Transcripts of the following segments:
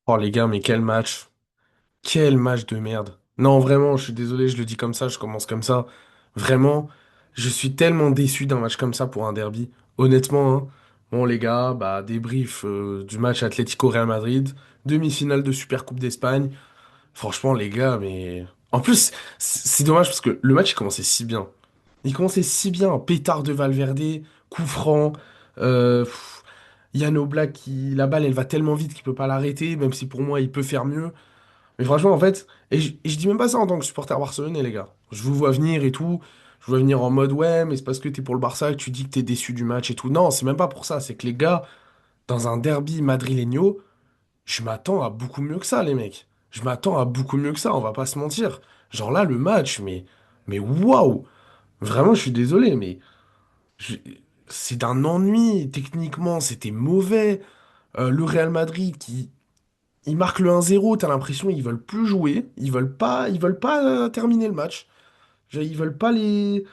Oh les gars, mais quel match! Quel match de merde! Non, vraiment, je suis désolé, je le dis comme ça, je commence comme ça. Vraiment, je suis tellement déçu d'un match comme ça pour un derby. Honnêtement, hein. Bon les gars, bah débrief du match Atlético-Real Madrid, demi-finale de Super Coupe d'Espagne. Franchement les gars, mais... En plus, c'est dommage parce que le match il commençait si bien. Il commençait si bien, un pétard de Valverde, coup franc. Pff, Yann Oblak, la balle, elle va tellement vite qu'il peut pas l'arrêter, même si pour moi, il peut faire mieux. Mais franchement, en fait, et je dis même pas ça en tant que supporter barcelonais, les gars. Je vous vois venir et tout. Je vous vois venir en mode, ouais, mais c'est parce que t'es pour le Barça que tu dis que t'es déçu du match et tout. Non, c'est même pas pour ça. C'est que les gars, dans un derby madrileño, je m'attends à beaucoup mieux que ça, les mecs. Je m'attends à beaucoup mieux que ça, on va pas se mentir. Genre là, le match, mais waouh! Vraiment, je suis désolé, mais je- c'est d'un ennui. Techniquement, c'était mauvais. Le Real Madrid qui ils marquent le 1-0, t'as l'impression ils veulent plus jouer, ils veulent pas terminer le match. Genre, ils veulent pas les...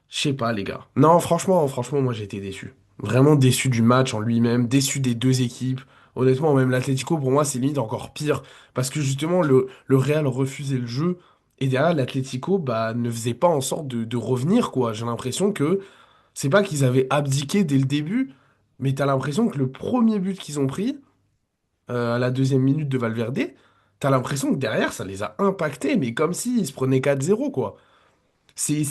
Je sais pas, les gars. Non, franchement, moi j'ai été déçu. Vraiment déçu du match en lui-même, déçu des deux équipes. Honnêtement, même l'Atlético, pour moi, c'est limite encore pire. Parce que justement, le Real refusait le jeu. Et derrière, l'Atlético, bah, ne faisait pas en sorte de revenir, quoi. J'ai l'impression que c'est pas qu'ils avaient abdiqué dès le début, mais t'as l'impression que le premier but qu'ils ont pris, à la deuxième minute de Valverde, t'as l'impression que derrière, ça les a impactés, mais comme s'ils se prenaient 4-0, quoi. C'est...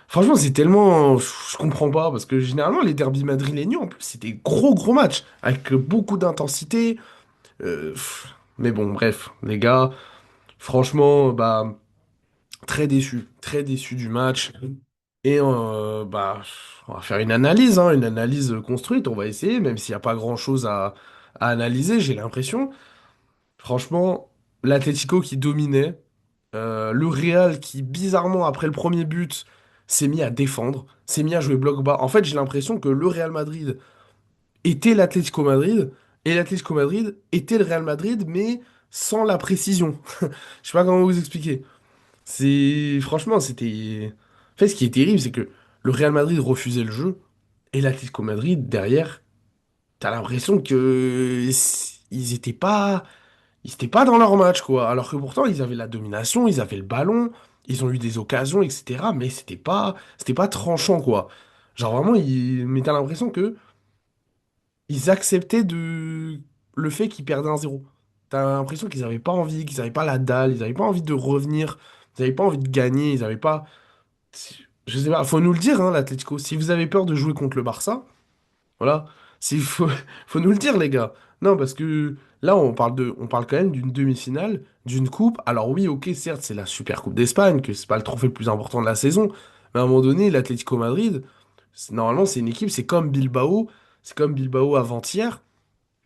Franchement, c'est tellement... Je comprends pas, parce que généralement, les derbys madrilènes, en plus, c'était gros matchs, avec beaucoup d'intensité. Mais bon, bref, les gars, franchement, bah, très déçu du match. Et bah, on va faire une analyse construite, on va essayer, même s'il n'y a pas grand-chose à analyser, j'ai l'impression. Franchement, l'Atlético qui dominait, le Real qui, bizarrement, après le premier but, s'est mis à défendre, s'est mis à jouer bloc bas. En fait, j'ai l'impression que le Real Madrid était l'Atlético Madrid, et l'Atlético Madrid était le Real Madrid, mais sans la précision. Je sais pas comment vous expliquer. Franchement, c'était... En fait, ce qui est terrible, c'est que le Real Madrid refusait le jeu, et l'Atlético Madrid, derrière, t'as l'impression que... Ils étaient pas dans leur match, quoi. Alors que pourtant, ils avaient la domination, ils avaient le ballon, ils ont eu des occasions, etc. Mais c'était pas tranchant, quoi. Genre vraiment, mais t'as l'impression que ils acceptaient le fait qu'ils perdaient 1-0. T'as l'impression qu'ils avaient pas envie, qu'ils avaient pas la dalle, ils avaient pas envie de revenir, ils avaient pas envie de gagner, ils avaient pas. Je sais pas, faut nous le dire, hein, l'Atlético. Si vous avez peur de jouer contre le Barça, voilà. Faut, faut nous le dire, les gars. Non, parce que là, on parle quand même d'une demi-finale, d'une coupe. Alors oui, ok, certes, c'est la Super Coupe d'Espagne, que c'est pas le trophée le plus important de la saison. Mais à un moment donné, l'Atlético Madrid, normalement, c'est une équipe, c'est comme Bilbao avant-hier,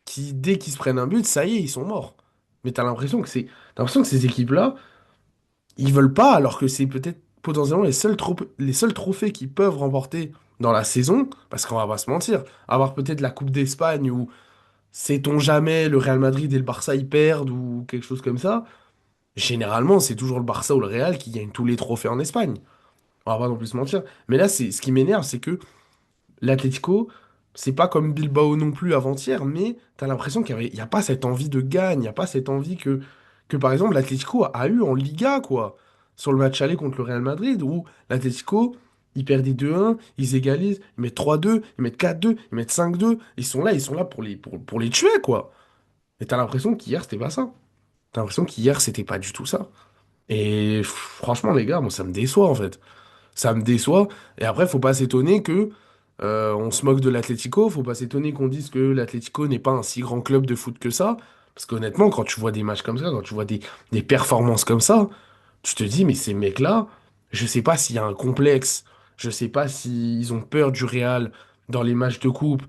qui, dès qu'ils se prennent un but, ça y est, ils sont morts. Mais t'as l'impression que ces équipes-là, ils veulent pas, alors que c'est peut-être potentiellement les seuls trophées qu'ils peuvent remporter dans la saison, parce qu'on va pas se mentir, avoir peut-être la Coupe d'Espagne où sait-on jamais le Real Madrid et le Barça y perdent ou quelque chose comme ça, généralement c'est toujours le Barça ou le Real qui gagnent tous les trophées en Espagne. On va pas non plus se mentir. Mais là, ce qui m'énerve, c'est que l'Atlético, c'est pas comme Bilbao non plus avant-hier, mais t'as l'impression qu'il y a pas cette envie de gagne, il n'y a pas cette envie que par exemple l'Atlético a eu en Liga, quoi. Sur le match aller contre le Real Madrid, où l'Atlético, ils perdent 2-1, ils égalisent, ils mettent 3-2, ils mettent 4-2, ils mettent 5-2, ils sont là pour les tuer, quoi. Et t'as l'impression qu'hier, c'était pas ça. T'as l'impression qu'hier, c'était pas du tout ça. Et franchement, les gars, moi, ça me déçoit, en fait. Ça me déçoit. Et après, faut pas s'étonner que on se moque de l'Atlético. Faut pas s'étonner qu'on dise que l'Atlético n'est pas un si grand club de foot que ça. Parce qu'honnêtement, quand tu vois des matchs comme ça, quand tu vois des performances comme ça, tu te dis, mais ces mecs-là, je sais pas s'il y a un complexe. Je sais pas s'ils ont peur du Real dans les matchs de coupe.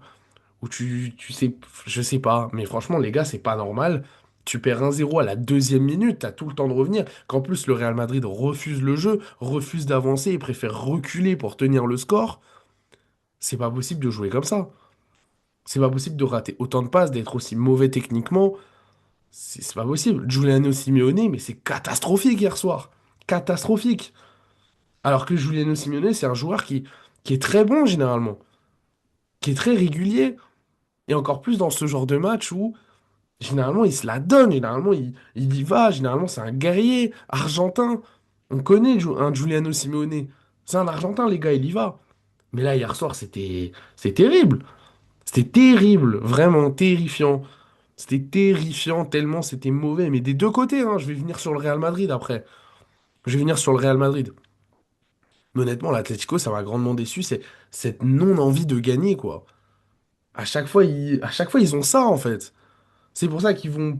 Ou tu sais, je sais pas. Mais franchement, les gars, c'est pas normal. Tu perds 1-0 à la deuxième minute, t'as tout le temps de revenir. Qu'en plus, le Real Madrid refuse le jeu, refuse d'avancer et préfère reculer pour tenir le score. C'est pas possible de jouer comme ça. C'est pas possible de rater autant de passes, d'être aussi mauvais techniquement. C'est pas possible. Giuliano Simeone, mais c'est catastrophique hier soir. Catastrophique. Alors que Giuliano Simeone, c'est un joueur qui est très bon généralement, qui est très régulier. Et encore plus dans ce genre de match où Généralement, il se la donne, généralement, il y va, généralement, c'est un guerrier argentin. On connaît un Giuliano Simeone. C'est un Argentin, les gars, il y va. Mais là, hier soir, c'est terrible. C'était terrible, vraiment terrifiant. C'était terrifiant tellement c'était mauvais. Mais des deux côtés, hein, je vais venir sur le Real Madrid après. Je vais venir sur le Real Madrid. Mais honnêtement, l'Atlético, ça m'a grandement déçu. C'est cette non-envie de gagner, quoi. À chaque fois, ils ont ça, en fait. C'est pour ça qu'ils vont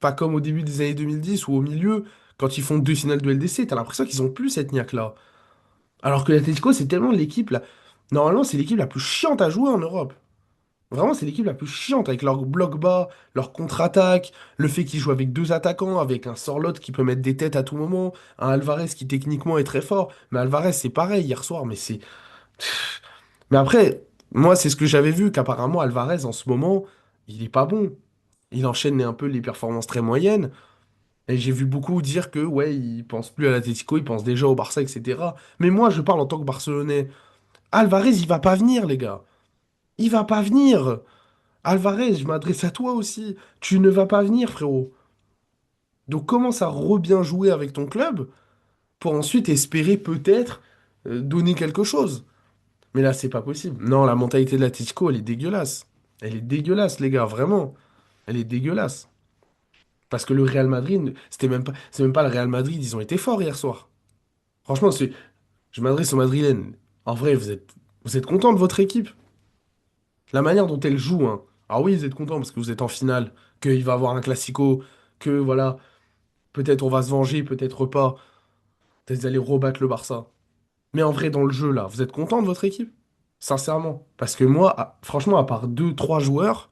pas comme au début des années 2010 ou au milieu, quand ils font deux finales de LDC, t'as l'impression qu'ils ont plus cette niaque-là. Alors que l'Atlético, c'est tellement l'équipe là. Normalement, c'est l'équipe la plus chiante à jouer en Europe. Vraiment, c'est l'équipe la plus chiante avec leur bloc bas, leur contre-attaque, le fait qu'ils jouent avec deux attaquants, avec un Sorloth qui peut mettre des têtes à tout moment, un Alvarez qui techniquement est très fort. Mais Alvarez, c'est pareil hier soir, mais c'est. Mais après, moi, c'est ce que j'avais vu, qu'apparemment Alvarez, en ce moment, il est pas bon. Il enchaîne un peu les performances très moyennes. Et j'ai vu beaucoup dire que, ouais, il pense plus à l'Atlético, il pense déjà au Barça, etc. Mais moi, je parle en tant que Barcelonais. Alvarez, il va pas venir, les gars. Il va pas venir. Alvarez, je m'adresse à toi aussi. Tu ne vas pas venir, frérot. Donc commence à re-bien jouer avec ton club pour ensuite espérer peut-être donner quelque chose. Mais là, c'est pas possible. Non, la mentalité de l'Atlético, elle est dégueulasse. Elle est dégueulasse, les gars, vraiment. Elle est dégueulasse. Parce que le Real Madrid, c'est même pas le Real Madrid, ils ont été forts hier soir. Franchement, je m'adresse aux Madrilènes. En vrai, vous êtes content de votre équipe? La manière dont elle joue, hein. Alors oui, vous êtes content parce que vous êtes en finale, qu'il va y avoir un classico, que voilà, peut-être on va se venger, peut-être pas. Peut-être vous allez rebattre le Barça. Mais en vrai, dans le jeu, là, vous êtes content de votre équipe? Sincèrement. Parce que moi, franchement, à part deux, trois joueurs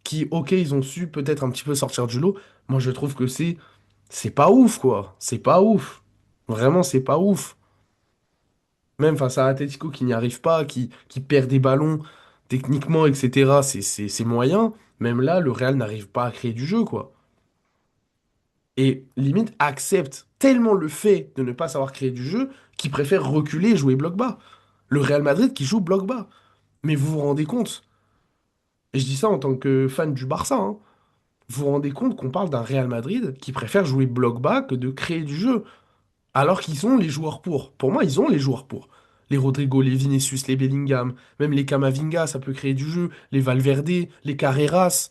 qui, ok, ils ont su peut-être un petit peu sortir du lot, moi je trouve que c'est pas ouf, quoi. C'est pas ouf. Vraiment, c'est pas ouf. Même face à Atletico qui n'y arrive pas, qui perd des ballons techniquement, etc., c'est moyen. Même là, le Real n'arrive pas à créer du jeu, quoi. Et limite accepte tellement le fait de ne pas savoir créer du jeu qu'il préfère reculer et jouer bloc bas. Le Real Madrid qui joue bloc bas. Mais vous vous rendez compte, et je dis ça en tant que fan du Barça, hein, vous vous rendez compte qu'on parle d'un Real Madrid qui préfère jouer bloc bas que de créer du jeu. Alors qu'ils ont les joueurs pour. Pour moi, ils ont les joueurs pour. Les Rodrigo, les Vinicius, les Bellingham, même les Camavinga, ça peut créer du jeu. Les Valverde, les Carreras,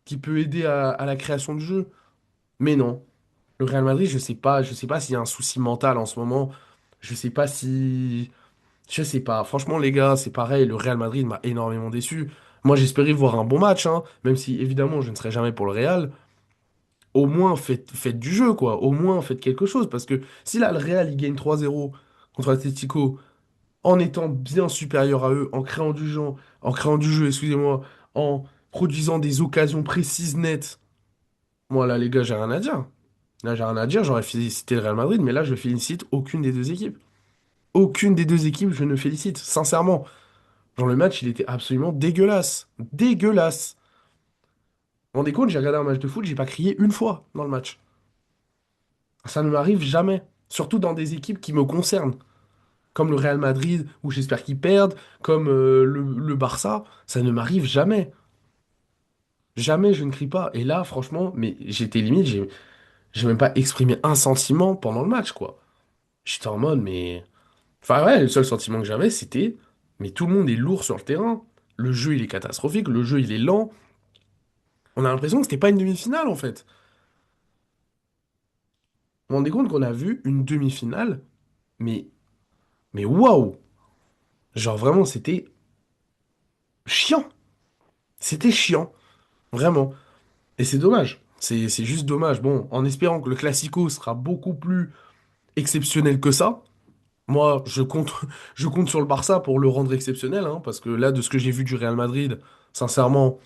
qui peut aider à la création de jeu. Mais non. Le Real Madrid, je sais pas s'il y a un souci mental en ce moment. Je sais pas si. Je sais pas. Franchement, les gars, c'est pareil. Le Real Madrid m'a énormément déçu. Moi, j'espérais voir un bon match, hein, même si évidemment, je ne serai jamais pour le Real. Au moins faites du jeu, quoi. Au moins faites quelque chose. Parce que si là, le Real, il gagne 3-0 contre Atletico, en étant bien supérieur à eux, en créant du jeu, excusez-moi, en produisant des occasions précises, nettes, moi, là, les gars, j'ai rien à dire. Là, j'ai rien à dire. J'aurais félicité le Real Madrid, mais là, je félicite aucune des deux équipes. Aucune des deux équipes, je ne félicite, sincèrement. Genre, le match, il était absolument dégueulasse. Dégueulasse. Vous vous rendez compte, j'ai regardé un match de foot, j'ai pas crié une fois dans le match. Ça ne m'arrive jamais. Surtout dans des équipes qui me concernent. Comme le Real Madrid, où j'espère qu'ils perdent, comme le Barça. Ça ne m'arrive jamais. Jamais je ne crie pas. Et là, franchement, mais j'étais limite, j'ai même pas exprimé un sentiment pendant le match, quoi. J'étais en mode, mais. Enfin, ouais, le seul sentiment que j'avais, c'était. Mais tout le monde est lourd sur le terrain. Le jeu, il est catastrophique. Le jeu, il est lent. On a l'impression que c'était pas une demi-finale, en fait. On vous rendez compte qu'on a vu une demi-finale, mais. Mais waouh! Genre, vraiment, c'était chiant. C'était chiant. Vraiment. Et c'est dommage. C'est juste dommage. Bon, en espérant que le Classico sera beaucoup plus exceptionnel que ça. Moi, je compte sur le Barça pour le rendre exceptionnel, hein, parce que là, de ce que j'ai vu du Real Madrid, sincèrement,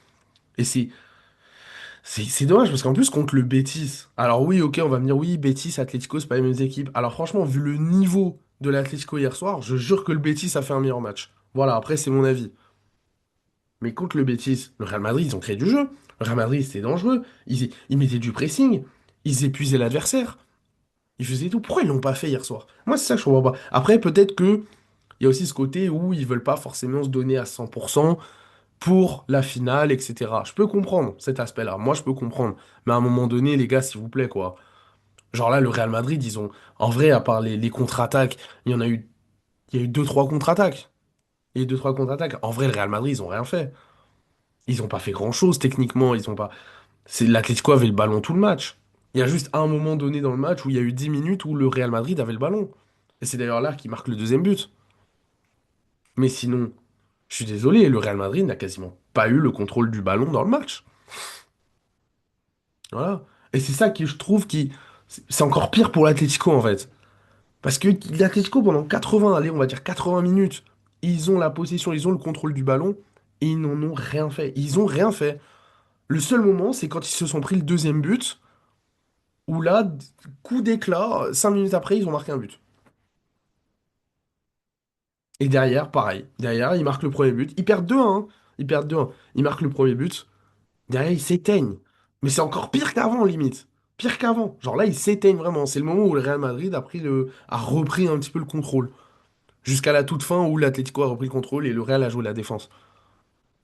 et c'est dommage parce qu'en plus contre le Betis. Alors oui, ok, on va me dire oui, Betis, Atlético, c'est pas les mêmes équipes. Alors franchement, vu le niveau de l'Atlético hier soir, je jure que le Betis a fait un meilleur match. Voilà, après c'est mon avis. Mais contre le Betis, le Real Madrid, ils ont créé du jeu. Le Real Madrid, c'était dangereux. Ils mettaient du pressing. Ils épuisaient l'adversaire. Ils faisaient tout. Pourquoi ils l'ont pas fait hier soir? Moi, c'est ça que je comprends pas. Après, peut-être que il y a aussi ce côté où ils veulent pas forcément se donner à 100%. pour la finale, etc. Je peux comprendre cet aspect-là. Moi, je peux comprendre. Mais à un moment donné, les gars, s'il vous plaît, quoi. Genre là, le Real Madrid, ils ont. En vrai, à part les contre-attaques, il y en a eu. Il y a eu deux, trois contre-attaques. Il y a eu deux, trois contre-attaques. En vrai, le Real Madrid, ils ont rien fait. Ils ont pas fait grand-chose techniquement. Ils ont pas. C'est l'Atlético avait le ballon tout le match. Il y a juste un moment donné dans le match où il y a eu 10 minutes où le Real Madrid avait le ballon. Et c'est d'ailleurs là qu'il marque le deuxième but. Mais sinon, je suis désolé, le Real Madrid n'a quasiment pas eu le contrôle du ballon dans le match. Voilà. Et c'est ça que je trouve qui. C'est encore pire pour l'Atlético en fait. Parce que l'Atlético, pendant 80, allez, on va dire 80 minutes, ils ont la possession, ils ont le contrôle du ballon et ils n'en ont rien fait. Ils ont rien fait. Le seul moment, c'est quand ils se sont pris le deuxième but, où là, coup d'éclat, 5 minutes après, ils ont marqué un but. Et derrière, pareil. Derrière, ils marquent le premier but. Ils perdent 2-1, hein. Ils perdent 2-1. Ils marquent le premier but. Derrière, ils s'éteignent. Mais c'est encore pire qu'avant, limite. Pire qu'avant. Genre là, ils s'éteignent vraiment. C'est le moment où le Real Madrid a repris un petit peu le contrôle. Jusqu'à la toute fin où l'Atlético a repris le contrôle et le Real a joué la défense.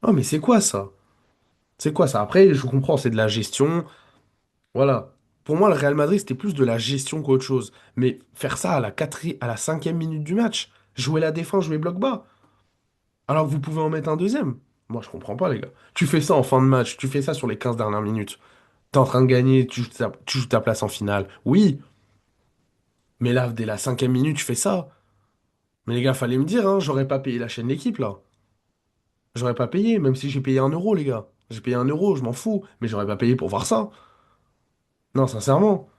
Oh, mais c'est quoi ça? C'est quoi ça? Après, je comprends, c'est de la gestion. Voilà. Pour moi, le Real Madrid, c'était plus de la gestion qu'autre chose. Mais faire ça à la 5e minute du match, jouer la défense, jouer bloc bas, alors que vous pouvez en mettre un deuxième. Moi, je comprends pas, les gars. Tu fais ça en fin de match, tu fais ça sur les 15 dernières minutes. T'es en train de gagner, tu joues ta place en finale. Oui, mais là, dès la 5e minute, tu fais ça. Mais les gars, fallait me dire, hein, j'aurais pas payé la chaîne L'équipe, là. J'aurais pas payé, même si j'ai payé 1 euro, les gars. J'ai payé 1 euro, je m'en fous. Mais j'aurais pas payé pour voir ça. Non, sincèrement.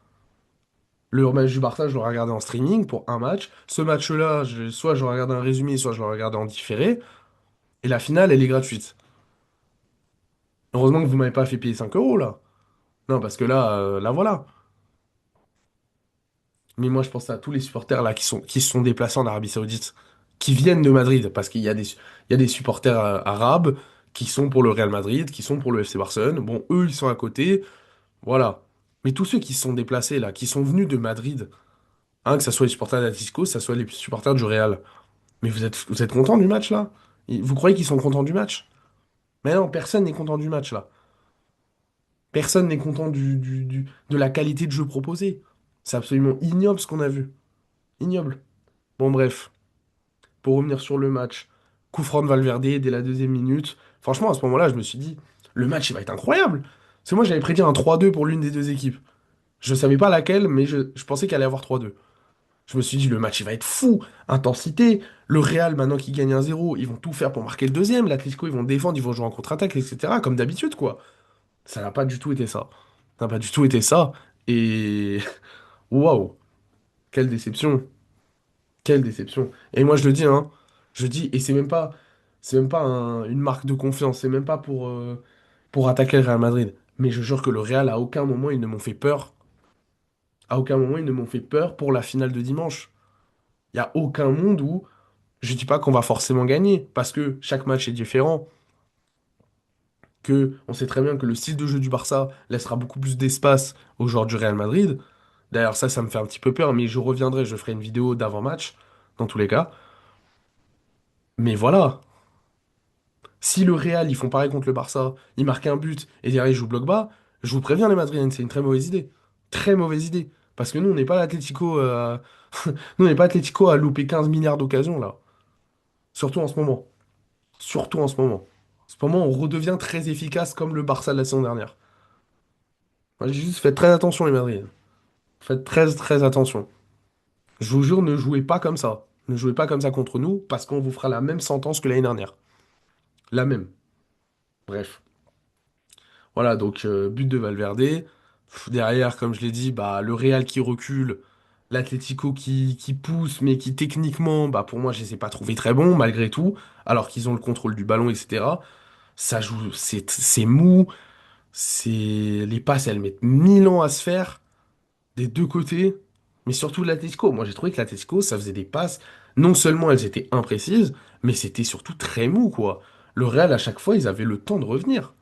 Le match du Barça, je l'aurais regardé en streaming pour un match. Ce match-là, soit je regarde un résumé, soit je le regarde en différé. Et la finale, elle est gratuite. Heureusement que vous m'avez pas fait payer 5 euros, là. Non, parce que là, là, voilà. Mais moi, je pense à tous les supporters, là, qui se sont déplacés en Arabie Saoudite, qui viennent de Madrid, parce il y a des supporters arabes qui sont pour le Real Madrid, qui sont pour le FC Barcelone. Bon, eux, ils sont à côté. Voilà. Mais tous ceux qui se sont déplacés, là, qui sont venus de Madrid, hein, que ça soit les supporters d'Atlético, que ça soit les supporters du Real. Mais vous êtes contents du match, là? Vous croyez qu'ils sont contents du match? Mais non, personne n'est content du match, là. Personne n'est content de la qualité de jeu proposée. C'est absolument ignoble ce qu'on a vu. Ignoble. Bon, bref, pour revenir sur le match, coup franc de Valverde dès la 2e minute. Franchement, à ce moment-là, je me suis dit, le match, il va être incroyable. C'est moi, j'avais prédit un 3-2 pour l'une des deux équipes. Je savais pas laquelle, mais je pensais qu'il allait y avoir 3-2. Je me suis dit, le match, il va être fou. Intensité. Le Real, maintenant qu'il gagne 1-0, ils vont tout faire pour marquer le deuxième. L'Atlético, ils vont défendre, ils vont jouer en contre-attaque, etc. Comme d'habitude, quoi. Ça n'a pas du tout été ça. Ça n'a pas du tout été ça. Et waouh, quelle déception. Quelle déception. Et moi, je le dis, hein. Je dis, et c'est même pas une marque de confiance. C'est même pas pour attaquer le Real Madrid. Mais je jure que le Real, à aucun moment, ils ne m'ont fait peur. À aucun moment, ils ne m'ont fait peur pour la finale de dimanche. Il n'y a aucun monde où je dis pas qu'on va forcément gagner, parce que chaque match est différent, que on sait très bien que le style de jeu du Barça laissera beaucoup plus d'espace aux joueurs du Real Madrid. D'ailleurs, ça me fait un petit peu peur, mais je reviendrai, je ferai une vidéo d'avant-match, dans tous les cas. Mais voilà, si le Real, ils font pareil contre le Barça, ils marquent un but, et derrière ils jouent bloc bas, je vous préviens les Madridiens, c'est une très mauvaise idée. Très mauvaise idée. Parce que nous, on n'est pas l'Atlético, nous, on n'est pas Atlético à louper 15 milliards d'occasions, là. Surtout en ce moment. Surtout en ce moment. En ce moment, on redevient très efficace comme le Barça de la saison dernière. Moi, j'ai juste fait très attention, les Madrid. Faites très, très attention. Je vous jure, ne jouez pas comme ça. Ne jouez pas comme ça contre nous, parce qu'on vous fera la même sentence que l'année dernière. La même. Bref. Voilà, donc but de Valverde. Derrière, comme je l'ai dit, bah, le Real qui recule, l'Atlético qui pousse, mais qui techniquement, bah, pour moi, je les ai pas trouvés très bons, malgré tout, alors qu'ils ont le contrôle du ballon, etc. Ça joue, c'est mou. Les passes, elles mettent 1 000 ans à se faire des deux côtés, mais surtout l'Atlético. Moi, j'ai trouvé que l'Atlético, ça faisait des passes. Non seulement elles étaient imprécises, mais c'était surtout très mou, quoi. Le Real, à chaque fois, ils avaient le temps de revenir.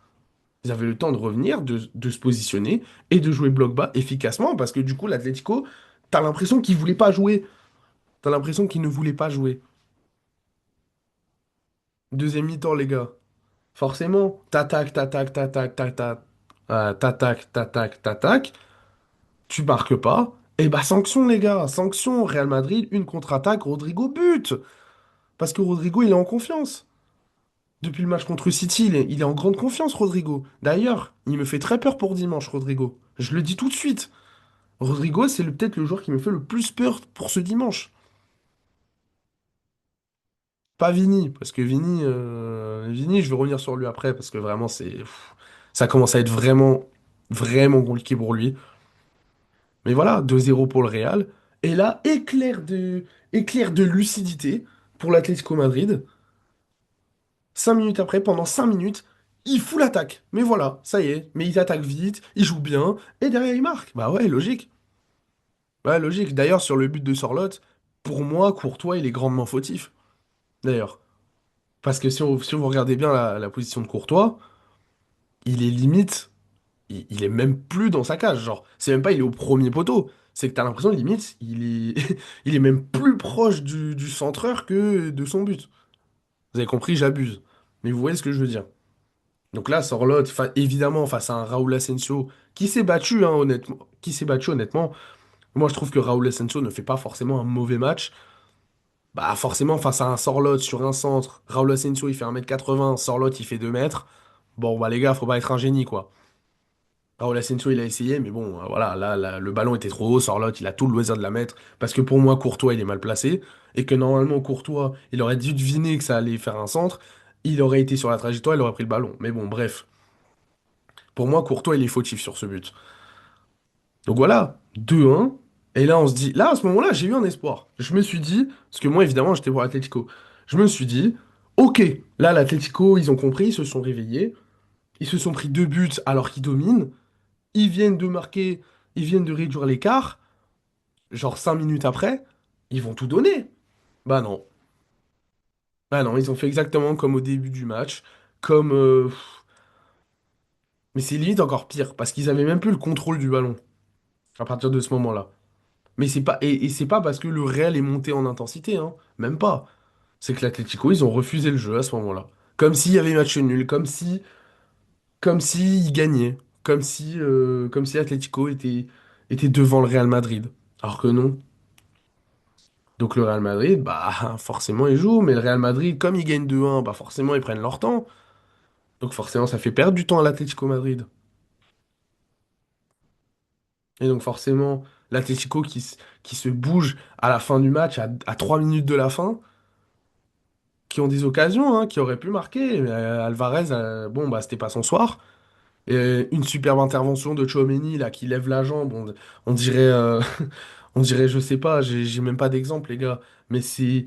Ils avaient le temps de revenir, de se positionner et de jouer bloc bas efficacement, parce que du coup, l'Atlético, t'as l'impression qu'il voulait pas jouer. T'as l'impression qu'il ne voulait pas jouer. Deuxième mi-temps, les gars. Forcément, t'attaques, tu marques pas. Et bah sanction les gars, sanction, Real Madrid, une contre-attaque, Rodrigo but. Parce que Rodrigo, il est en confiance. Depuis le match contre City, il est en grande confiance, Rodrigo. D'ailleurs, il me fait très peur pour dimanche, Rodrigo. Je le dis tout de suite. Rodrigo, c'est peut-être le joueur qui me fait le plus peur pour ce dimanche. Pas Vini, parce que Vini, je vais revenir sur lui après, parce que vraiment, ça commence à être vraiment, vraiment compliqué pour lui. Mais voilà, 2-0 pour le Real. Et là, éclair de lucidité pour l'Atlético Madrid. 5 minutes après, pendant 5 minutes, il fout l'attaque. Mais voilà, ça y est. Mais il attaque vite, il joue bien, et derrière il marque. Bah ouais, logique. Ouais, logique. D'ailleurs, sur le but de Sorloth, pour moi, Courtois, il est grandement fautif. D'ailleurs. Parce que si vous regardez bien la position de Courtois, il est limite, il est même plus dans sa cage. Genre, c'est même pas il est au premier poteau. C'est que t'as l'impression, limite, il est même plus proche du centreur que de son but. Vous avez compris, j'abuse. Mais vous voyez ce que je veux dire. Donc là, Sorloth, évidemment, face à un Raúl Asensio qui s'est battu, hein, honnêtement, qui s'est battu honnêtement. Moi, je trouve que Raúl Asensio ne fait pas forcément un mauvais match. Bah, forcément, face à un Sorloth sur un centre, Raúl Asensio, il fait 1m80, Sorloth, il fait 2 mètres. Bon, bah, les gars, faut pas être un génie, quoi. Raúl Asensio, il a essayé, mais bon, voilà, là, le ballon était trop haut, Sorloth, il a tout le loisir de la mettre. Parce que pour moi, Courtois, il est mal placé. Et que normalement, Courtois, il aurait dû deviner que ça allait faire un centre. Il aurait été sur la trajectoire, il aurait pris le ballon. Mais bon, bref. Pour moi, Courtois, il est fautif sur ce but. Donc voilà, 2-1. Et là, on se dit, là, à ce moment-là, j'ai eu un espoir. Je me suis dit, parce que moi, évidemment, j'étais pour l'Atlético. Je me suis dit, ok, là, l'Atlético, ils ont compris, ils se sont réveillés. Ils se sont pris 2 buts alors qu'ils dominent. Ils viennent de marquer, ils viennent de réduire l'écart. Genre 5 minutes après, ils vont tout donner. Bah non. Bah non, ils ont fait exactement comme au début du match. Comme. Mais c'est limite encore pire, parce qu'ils avaient même plus le contrôle du ballon à partir de ce moment-là. Mais c'est pas, et c'est pas parce que le Real est monté en intensité, hein. Même pas. C'est que l'Atlético, ils ont refusé le jeu à ce moment-là. Comme s'il y avait match nul, comme si ils gagnaient. Comme si l'Atlético était devant le Real Madrid. Alors que non. Donc le Real Madrid, bah forcément ils jouent, mais le Real Madrid, comme ils gagnent 2-1, bah forcément ils prennent leur temps. Donc forcément ça fait perdre du temps à l'Atlético Madrid. Et donc forcément, l'Atlético qui se bouge à la fin du match, à 3 minutes de la fin, qui ont des occasions, hein, qui auraient pu marquer. Mais, Alvarez, bon, bah, c'était pas son soir. Et une superbe intervention de Tchouaméni, là, qui lève la jambe. On dirait, on dirait, je sais pas, j'ai même pas d'exemple, les gars. Mais c'est,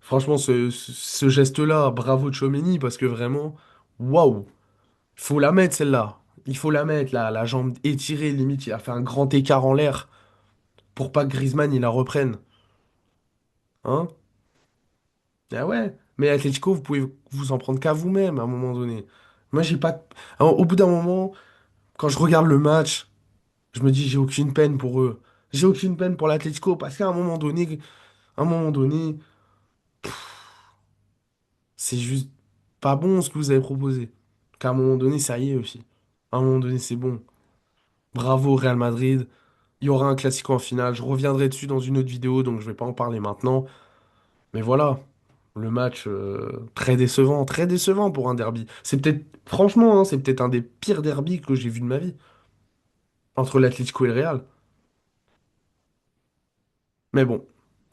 franchement, ce geste-là, bravo Tchouaméni, parce que vraiment, waouh, faut la mettre, celle-là. Il faut la mettre, la jambe étirée, limite, il a fait un grand écart en l'air pour pas que Griezmann, il la reprenne. Hein? Ah ouais, mais Atletico, vous pouvez vous en prendre qu'à vous-même à un moment donné. Moi, j'ai pas. Alors, au bout d'un moment, quand je regarde le match, je me dis, j'ai aucune peine pour eux. J'ai aucune peine pour l'Atlético parce qu'à un moment donné, c'est juste pas bon ce que vous avez proposé. Qu'à un moment donné, ça y est aussi. À un moment donné, c'est bon. Bravo Real Madrid. Il y aura un classico en finale. Je reviendrai dessus dans une autre vidéo, donc je vais pas en parler maintenant. Mais voilà, le match très décevant pour un derby. C'est peut-être, franchement, hein, c'est peut-être un des pires derbys que j'ai vu de ma vie, entre l'Atlético et le Real. Mais bon,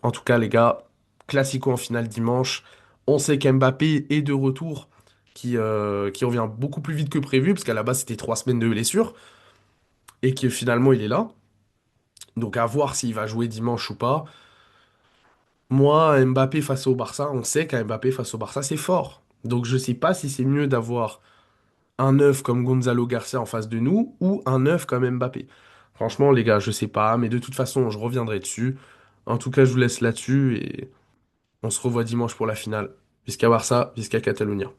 en tout cas, les gars, classico en finale dimanche. On sait qu'Mbappé est de retour, qui revient beaucoup plus vite que prévu, parce qu'à la base, c'était 3 semaines de blessure, et que finalement, il est là. Donc, à voir s'il va jouer dimanche ou pas. Moi, Mbappé face au Barça, on sait qu'un Mbappé face au Barça, c'est fort. Donc, je sais pas si c'est mieux d'avoir un neuf comme Gonzalo Garcia en face de nous ou un neuf comme Mbappé. Franchement, les gars, je sais pas, mais de toute façon, je reviendrai dessus. En tout cas, je vous laisse là-dessus et on se revoit dimanche pour la finale. Visca Barça, Visca Catalunya.